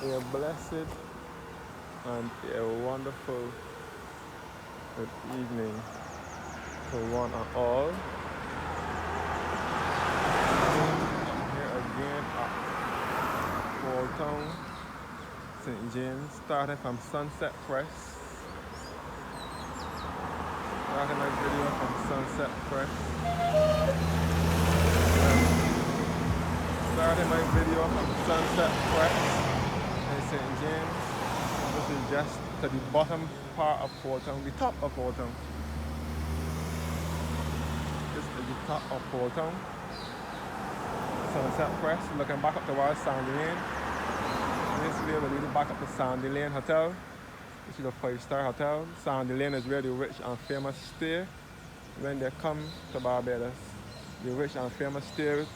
a blessed and a wonderful good evening to one and all. I'm here again at Holetown, St. James, starting from Sunset Press. Starting my video from Sunset Press. Starting my video from Sunset Press in St. James. This is just to the bottom part of Holetown, the top of Holetown. This is the top of Holetown. Sunset Press, looking back up towards Sandy Lane. This way will lead back up to Sandy Lane Hotel. This is a 5-star hotel. Sandy Lane is where the rich and famous stay when they come to Barbados. The rich and famous stay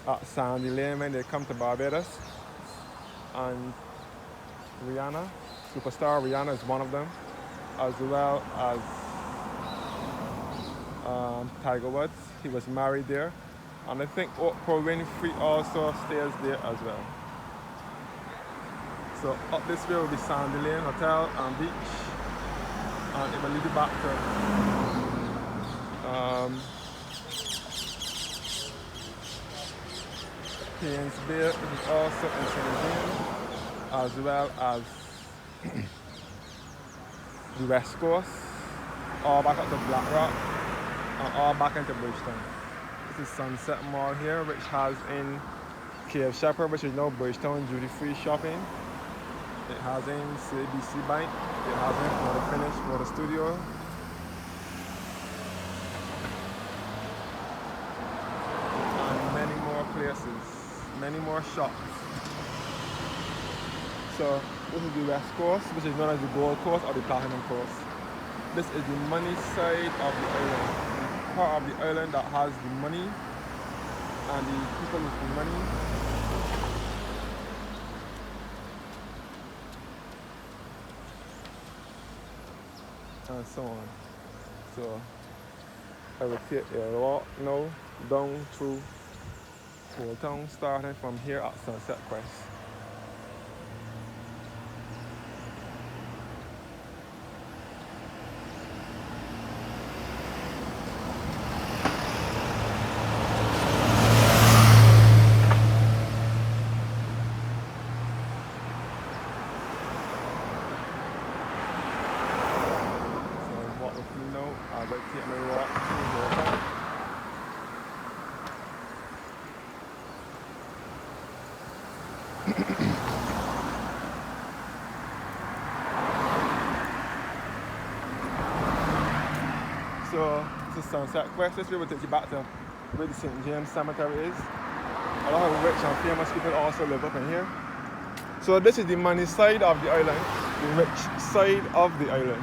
at Sandy Lane when they come to Barbados. And Rihanna, superstar Rihanna is one of them, as well as Tiger Woods. He was married there. And I think Oprah Winfrey also stays there as well. So up this way will be Sandy Lane Hotel and Beach. And it will lead you back to Payne's Bay, which is also in St. James, as well as the West Coast, all back up to Black Rock, and all back into Bridgetown. This is Sunset Mall here, which has in Cave Shepherd, which is now Bridgetown duty-free shopping. It has in CBC Bank, it has in Photo Finish, Photo Studio. And many more places, many more shops. So this is the West Coast, which is known as the Gold Coast or the Platinum Coast. This is the money side of the island. The part of the island that has the money and the people with the money. And so on. So I will take a walk now down through Holetown, starting from here at Sunset Crest. So this is Sunset Quest. This will take you back to where the St. James Cemetery is. A lot of rich and famous people also live up in here. So this is the money side of the island, the rich side of the island.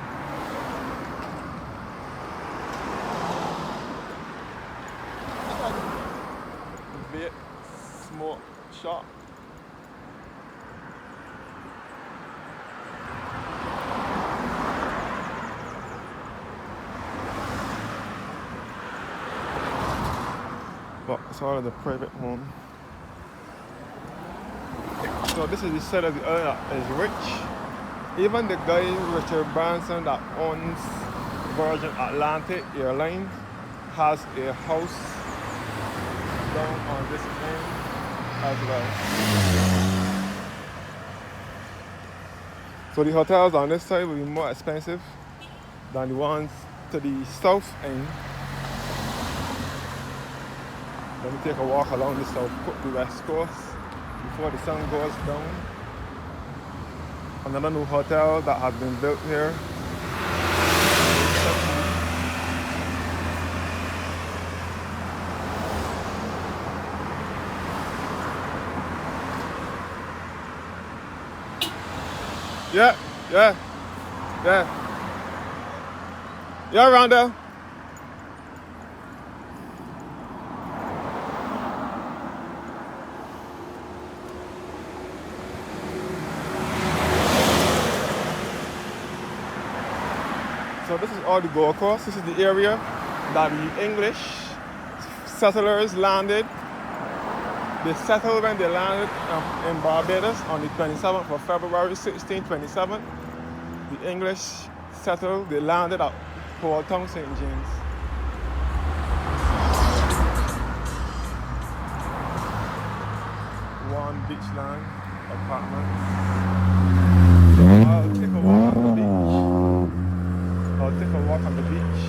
Vape, smoke shop. But it's all of the private home. So this is the side of the island that is rich. Even the guy, Richard Branson, that owns Virgin Atlantic Airlines, has a house down on this end as well. So the hotels on this side will be more expensive than the ones to the south end. Let me take a walk along the west coast before the sun goes down. Another new hotel that has been built here. Yeah. Yeah, Rhonda. So this is all the Gold Coast. This is the area that the English settlers landed They settled when they landed in Barbados on the 27th of February 1627. The English settled, they landed at Holetown, St. James. One beachland apartment. I'll take a walk on the beach. I'll take a walk on the beach.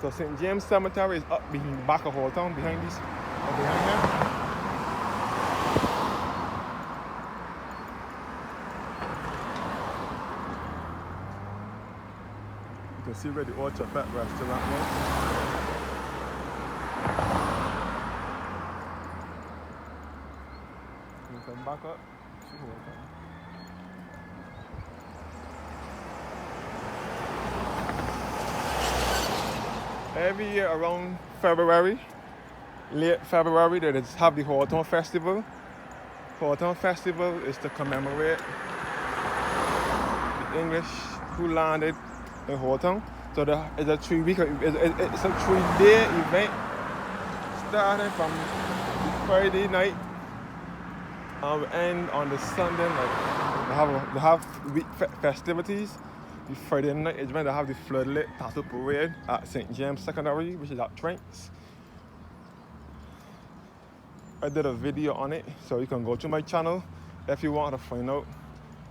So St. James Cemetery is up behind back of Holetown, behind this, behind here. You can see where the old Civic restaurant was. You come back up, see Holetown. Every year around February, late February, they just have the Holetown Festival. Holetown Festival is to commemorate the English who landed in Holetown. So it's a 3-week, it's a 3-day event starting from Friday night and we end on the Sunday night. They have week festivities. The Friday night is when they have the floodlit tattoo parade at St. James Secondary, which is at Trent's. I did a video on it, so you can go to my channel if you want to find out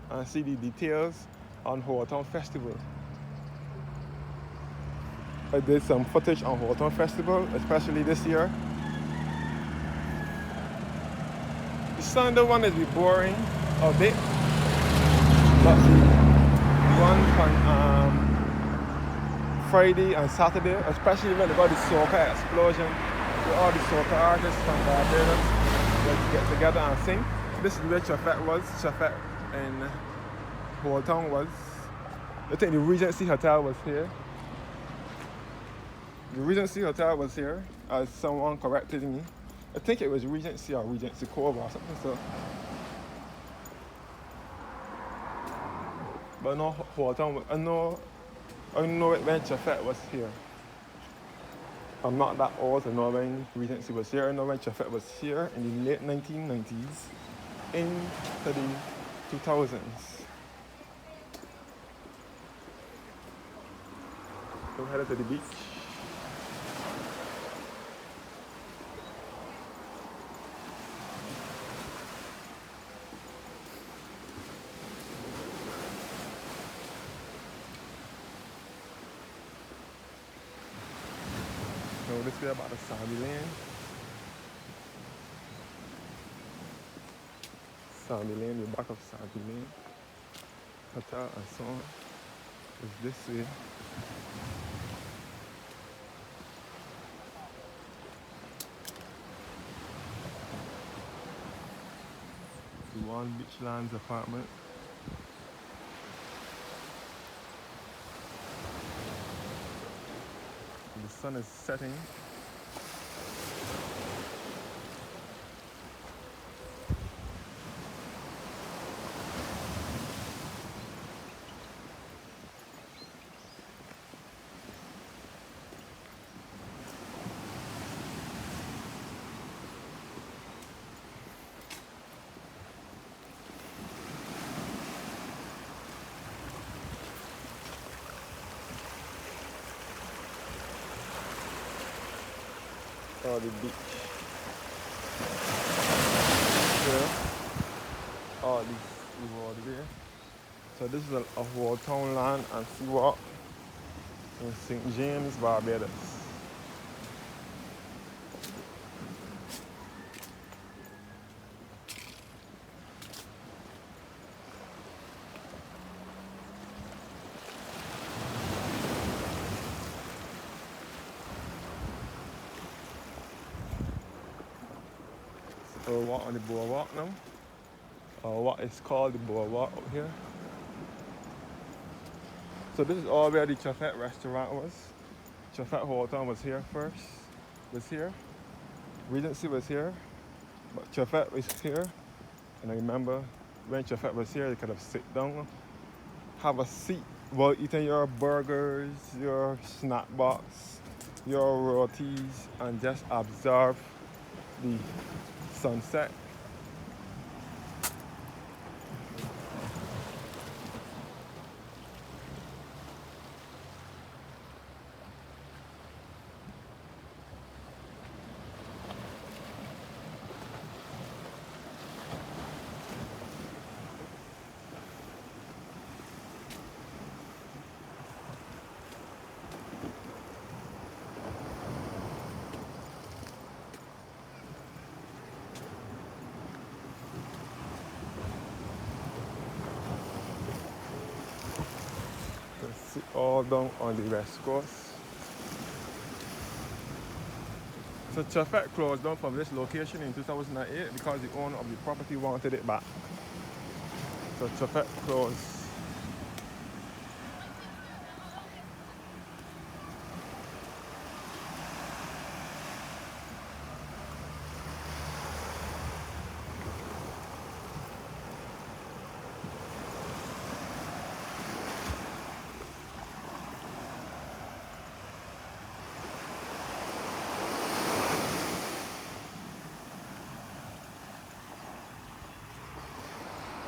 and see the details on Holetown Festival. I did some footage on Holetown Festival, especially this year. The Sunday one is boring a bit, but the one on Friday and Saturday, especially when they got the soca explosion, with all the soca artists from Barbados that get together and sing. This is where Civic was. Civic in Holetown was. I think the Regency Hotel was here. The Regency Hotel was here, as someone corrected me. I think it was Regency or Regency Cove or something. So, but no Holetown. I know it when Civic was here. I'm not that old to know when Regency was here. I know when Civic was here in the late 1990s into the 2000s. So headed to the beach. So this way about the Sandy Lane. Sandy Lane, the back of Sandy Lane. Hotel and so on. Is this way. The One Beachlands apartment. The sun is setting. Oh, the beach. Here. Oh, this water there. So this is a Holetown land and seawalk in St. James, Barbados. So walk on the boardwalk now, or what is called the boardwalk out here. So this is all where the Civic restaurant was. Civic Holetown was here first, was here. Regency was here. But Chefette was here, and I remember when Chefette was here, you could have sit down, have a seat while eating your burgers, your snack box, your rotis, and just observe the sunset. You can see all down on the west coast. So Chefette closed down from this location in 2008 because the owner of the property wanted it back. So Chefette closed.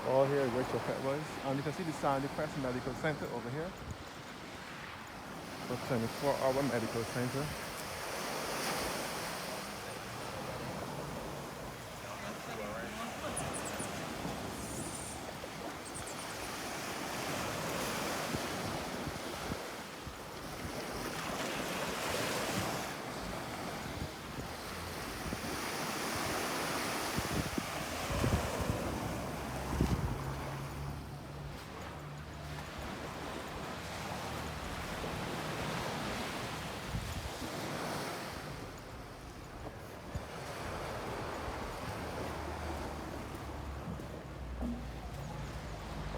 All here is where Chefette was. And you can see the Sandy Crest Medical Center over here. So 24-hour medical center.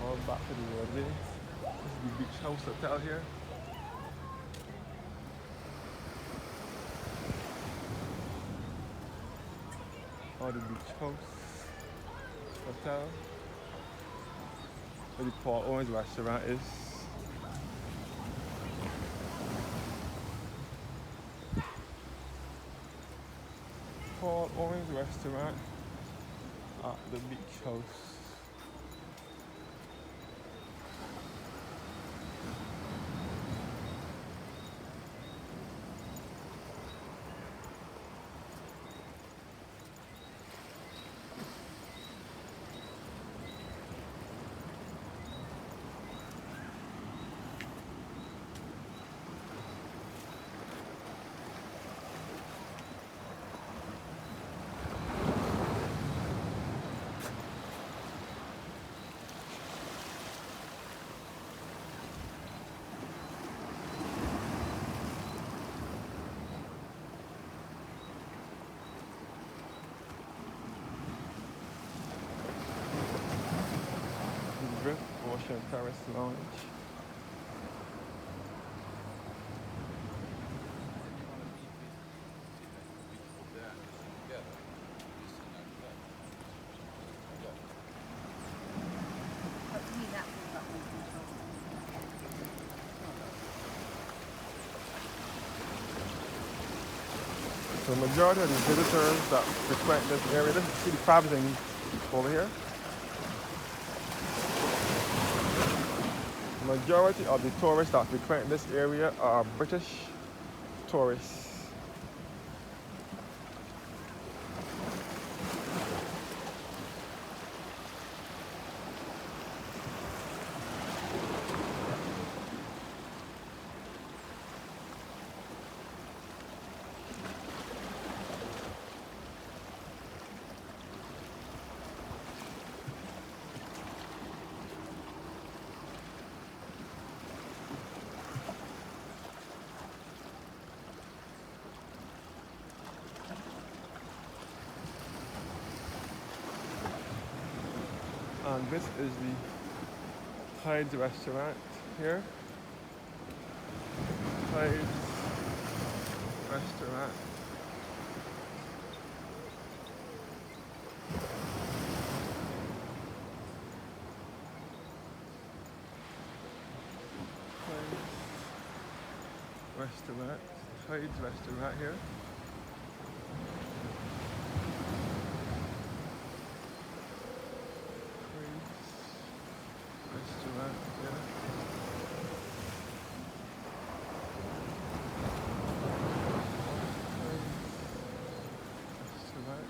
All back to the roadway. This is the Beach House Hotel here. Or the Beach House Hotel. Where the Paul Owens restaurant is. Paul Owens restaurant at the Beach House. Ocean Terrace Lounge. So the majority of the visitors that frequent this area, this is the private thing over here. Majority of the tourists that frequent this area are British tourists. And this is the Hyde's restaurant here. Hyde's restaurant. restaurant. Hyde's restaurant here. Hyde's restaurant here. Restaurant.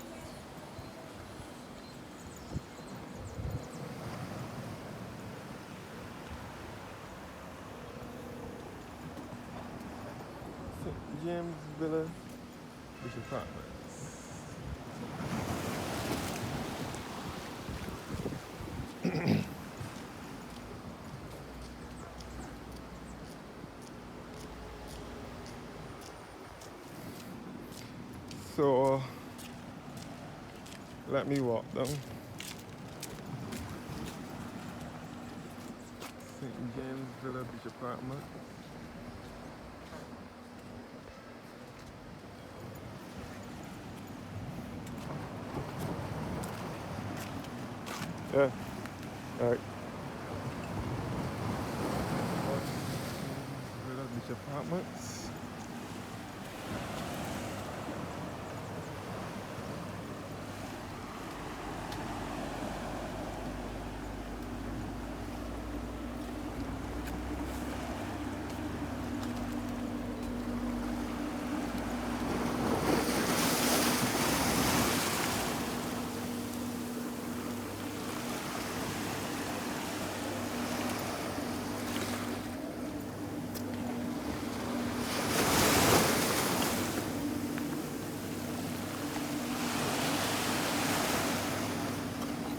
St. James Villa Beach Apartments. So let me walk down. St. James Villa Beach Apartment. Yeah. All right. Villa Beach Apartments.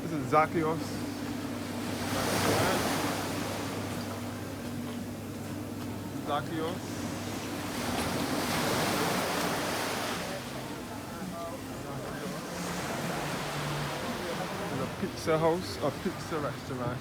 This is Zacchaeus. Zacchaeus. There's a pizza house, a pizza restaurant.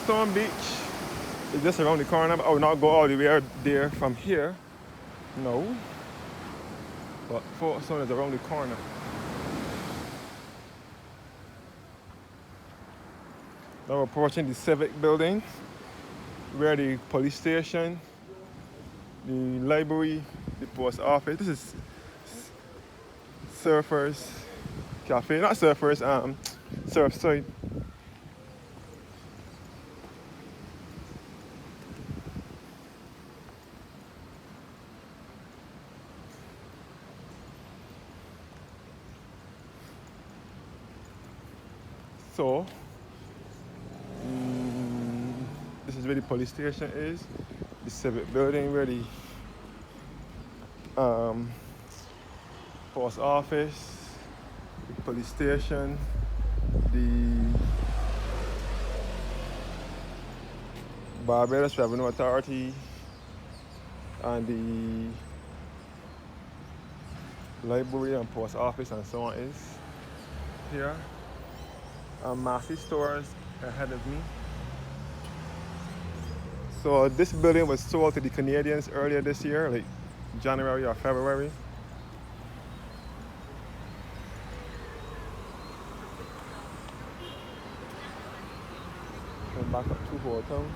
Stone Beach is just around the corner. I will not go all the way there from here. No. But Stone is around the corner. Now we're approaching the Civic building, where the police station, the library, the post office. This is Surfers Cafe, not Surfers, Surfside. So, this is where the police station is, the Civic building, where the post office, the police station, the Barbados Revenue Authority, and the library and post office and so on is here. Massy stores ahead of me. So this building was sold to the Canadians earlier this year, like January or February. Going back up to Holetown.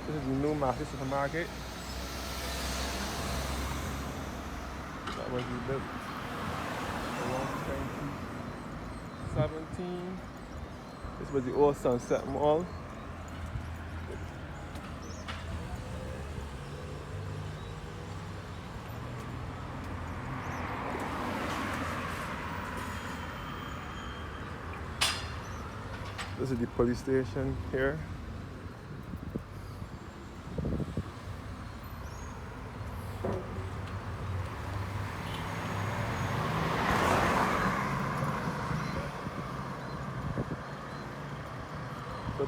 This is the new Massy supermarket. That was rebuilt around 2017. This was the old Sunset Mall. This is the police station here.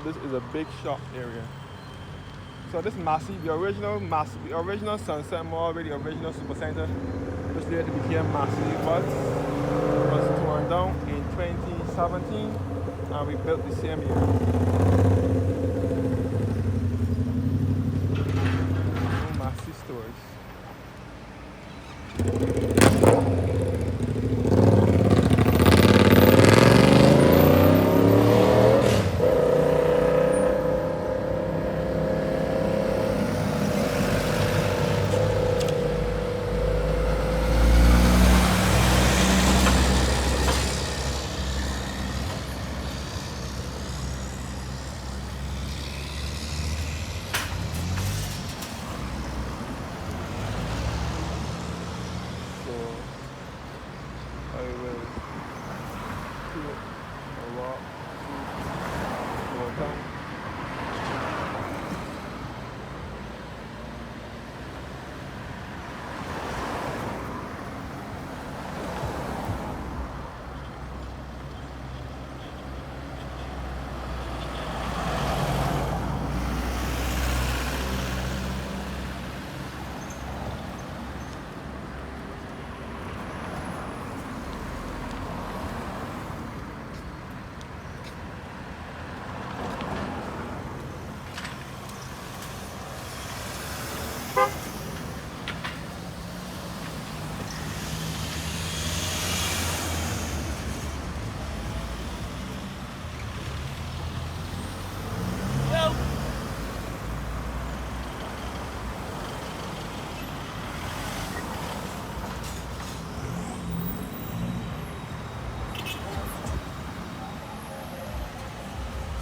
this is a big shop area. So this Massey, the original Sunset Mall, the original Supercenter, this later became Massey, but it was torn down in 2017 and we built the same year. Massey stores.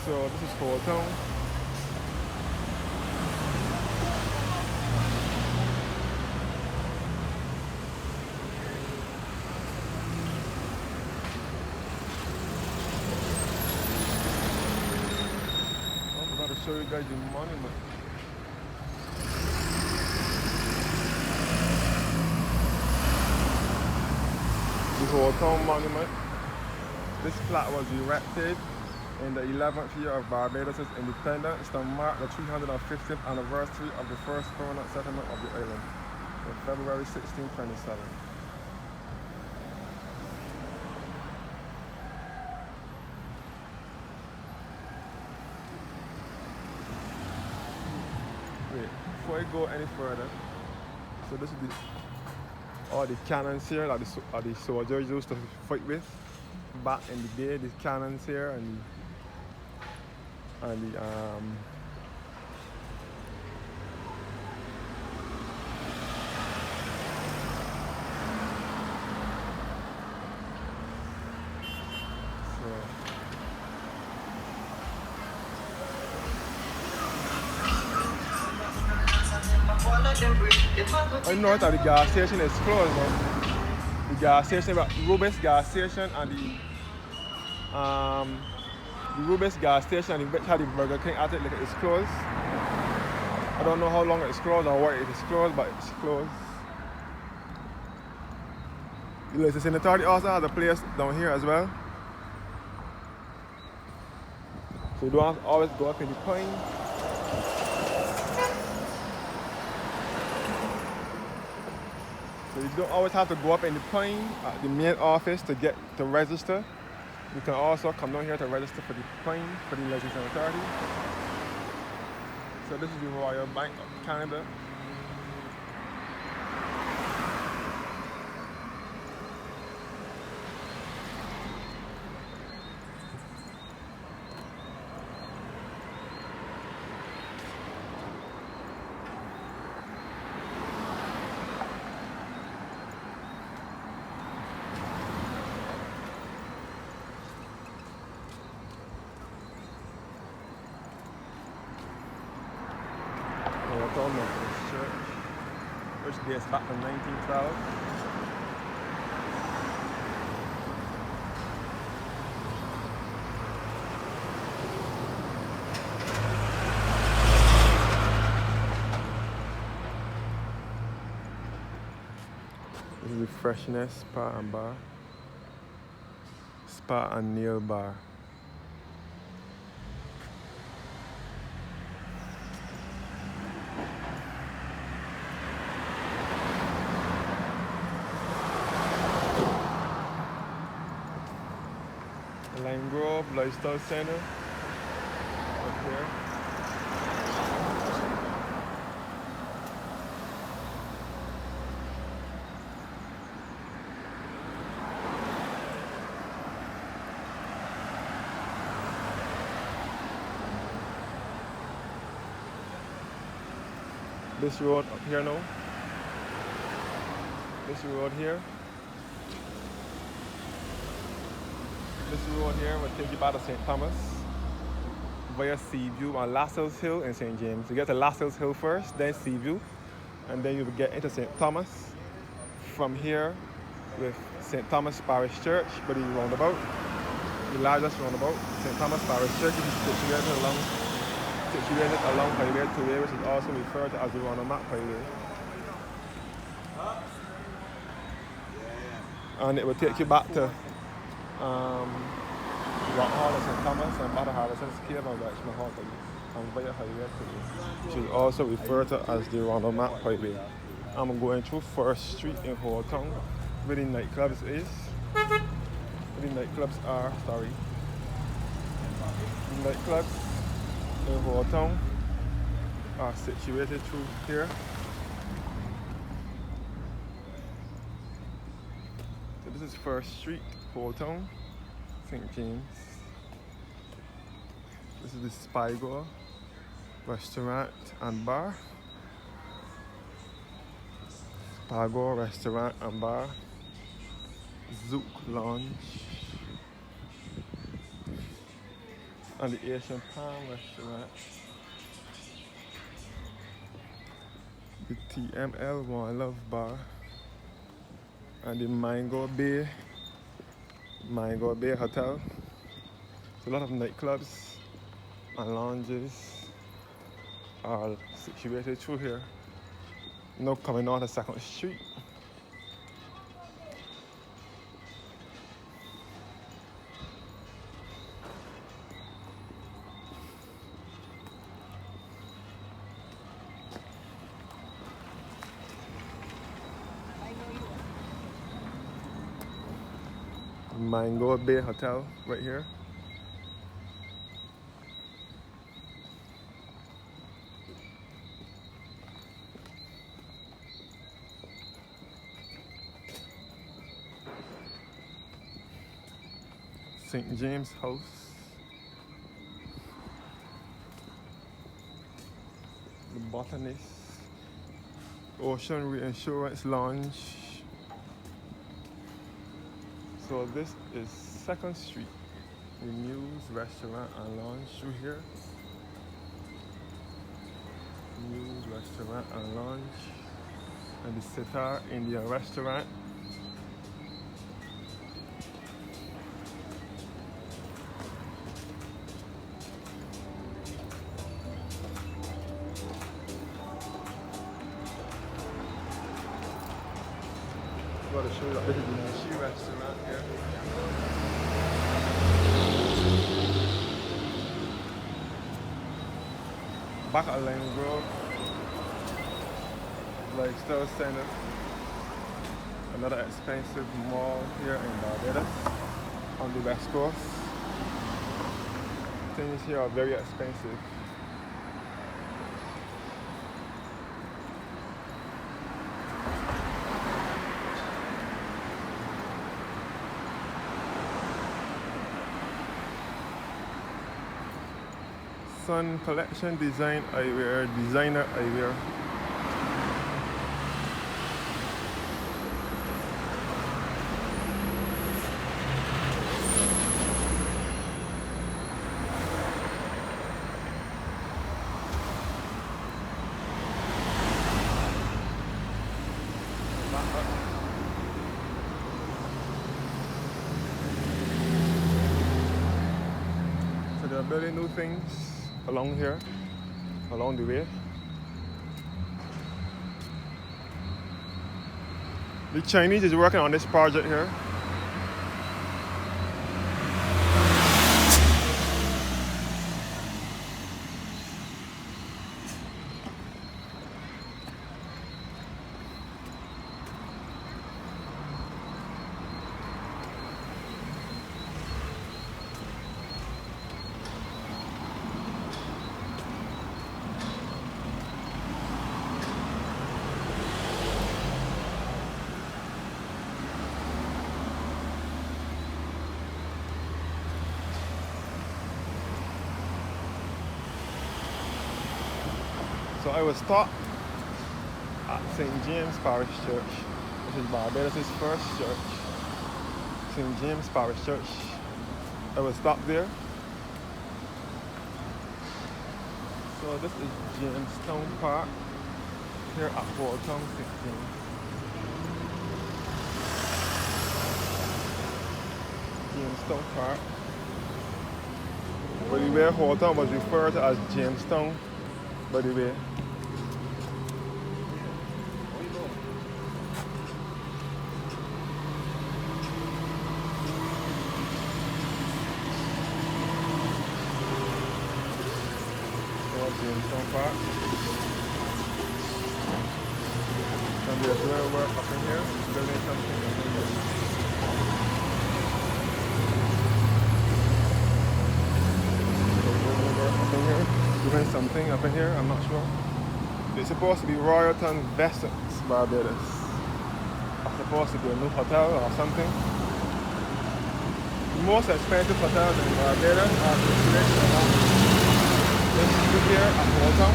So this is Holetown. I'm about to show you guys the monument. The Holetown monument. This plaque was erected in the 11th year of Barbados' independence to mark the 350th anniversary of the first permanent settlement of the island in February 1627. Wait, before I go any further, so this is all the cannons here that the soldiers used to fight with back in the day. These cannons here and the I know that the gas station is closed now. The gas station, Rubis gas station and the Rubis gas station and which had the Burger King at it, like it's closed. I don't know how long it's closed or why it is closed, but it's closed. The licensing authority also has a place down here as well. So you don't have to always go up in the point. So you don't always have to go up in the point at the main office to get to register. You can also come down here to register for the point for the licensing authority. So this is the Royal Bank of Canada. Holetown Methodist Church, which dates back to 1912. This is the Freshness Spa and Bar. Spa and Nail Bar. Lifestyle Center up here. This road up here now. This road here. This road here will take you back to St. Thomas via Seaview and Lascelles Hill in St. James. You get to Lascelles Hill first, then Seaview, and then you will get into St. Thomas. From here, with St. Thomas Parish Church, but the roundabout, the largest roundabout, St. Thomas Parish Church is situated along Highway 2A, which is also referred to as the Roundabout Highway. And it will take you back to Rock Hall of St. Thomas and Battle Harrison's Cave and Richmond Hall and via Highway 2A, which is also referred to as the Roundabout Highway. I'm going through First Street in Holetown, where the nightclubs is. Where the nightclubs are, sorry. The nightclubs in Holetown are situated through here. So this is First Street, Holetown, St. James. This is the Spygor Restaurant and Bar. Spygor Restaurant and Bar. Zouk Lounge. And the Asian Palm Restaurant. The TML One Love Bar. And the Mango Bay Hotel. So a lot of nightclubs and lounges are situated through here. Now coming on to 2nd Street. Mango Bay Hotel right here. St. James House. The Botanist. Ocean Reinsurance Lounge. So this is 2nd Street. The Muse Restaurant and Lounge through here. Muse Restaurant and Lounge. And the Sitar Indian Restaurant. I'm going to show you that this is the Nishi restaurant here. Back at Lane Grove, Lifestyle Center, another expensive mall here in Barbados on the west coast. Things here are very expensive. Sun Collection Designer eyewear. So they're building new things along here, along the way. The Chinese is working on this project here. I will stop at St. James Parish Church, which is Barbados' first church. St. James Parish Church. I will stop there. So this is Jamestown Park here at Holetown, St. James. Jamestown Park. By the way, Holetown was referred to as Jamestown, by the way. Jamestown Park. And we are doing work up in here, building something up in here. Doing something up in here, I'm not sure. It's supposed to be Holetown Vessels, Barbados. It's supposed to be a new hotel or something. The most expensive hotels in Barbados are the Civic. This is here at Holetown.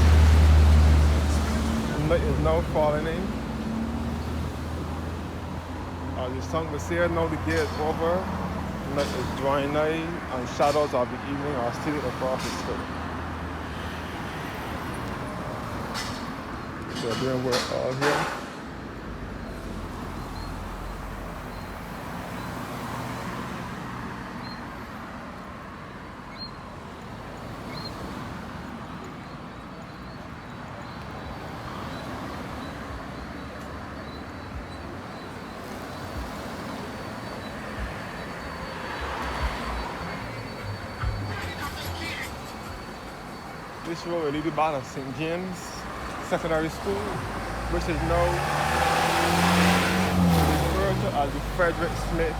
The night is now falling in. As the sun was here, now the day is over. The night is drawing nigh, and shadows of the evening are still across the sky. So we're doing work all here. This road will lead you back to St. James Secondary School, which is now referred to as the Frederick Smith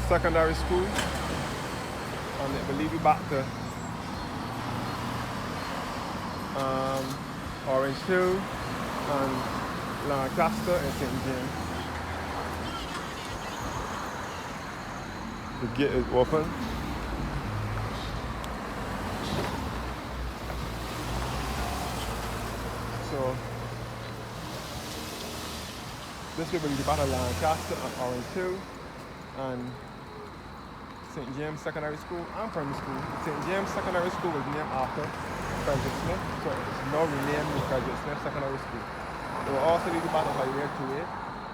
Secondary School, and it will lead you back to Orange Hill and Lancaster and St. James. The gate is open. So this will be the battle Lancaster and Orange Hill and St. James Secondary School and Primary School. St. James Secondary School was named after Frederick Smith, so it's now renamed the Frederick Smith Secondary School. It will also be the battle Highway 2A,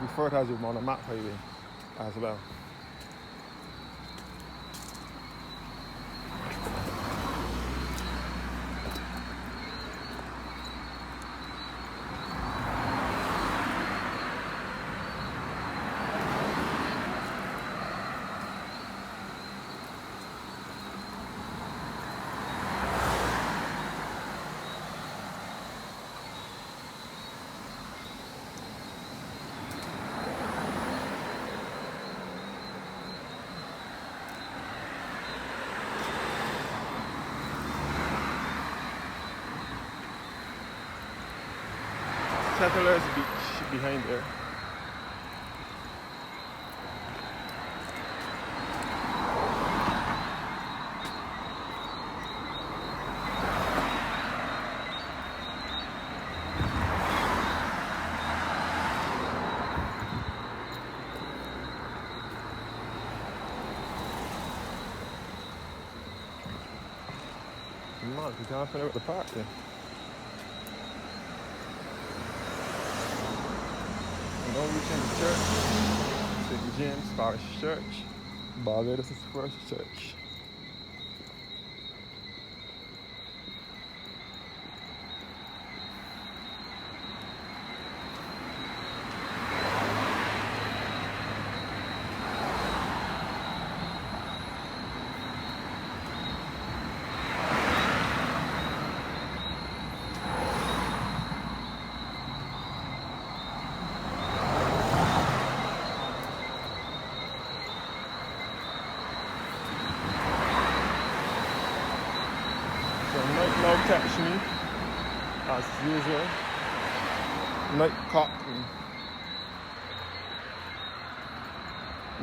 referred to as the Mount Mac Highway as well. Settlers Beach behind there. Come on, you can't find out the park there. Now reaching the church, St. James Parish Church, Barbados' first church. Now catch me, as usual, night cotton.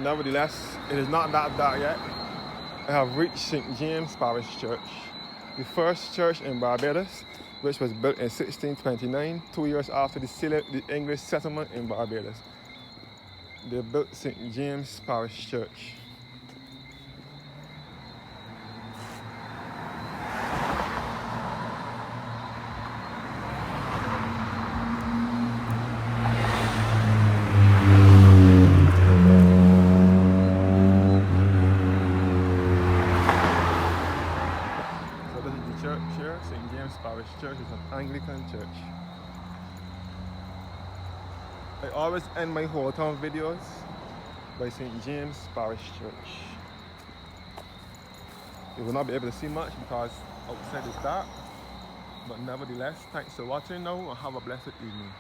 Nevertheless, it is not that dark yet. I have reached St. James Parish Church, the first church in Barbados which was built in 1629, 2 years after the English settlement in Barbados. They built St. James Parish Church. Church here, St. James Parish Church, is an Anglican church. I always end my Holetown videos by St. James Parish Church. You will not be able to see much because outside is dark, but nevertheless, thanks for watching now and have a blessed evening.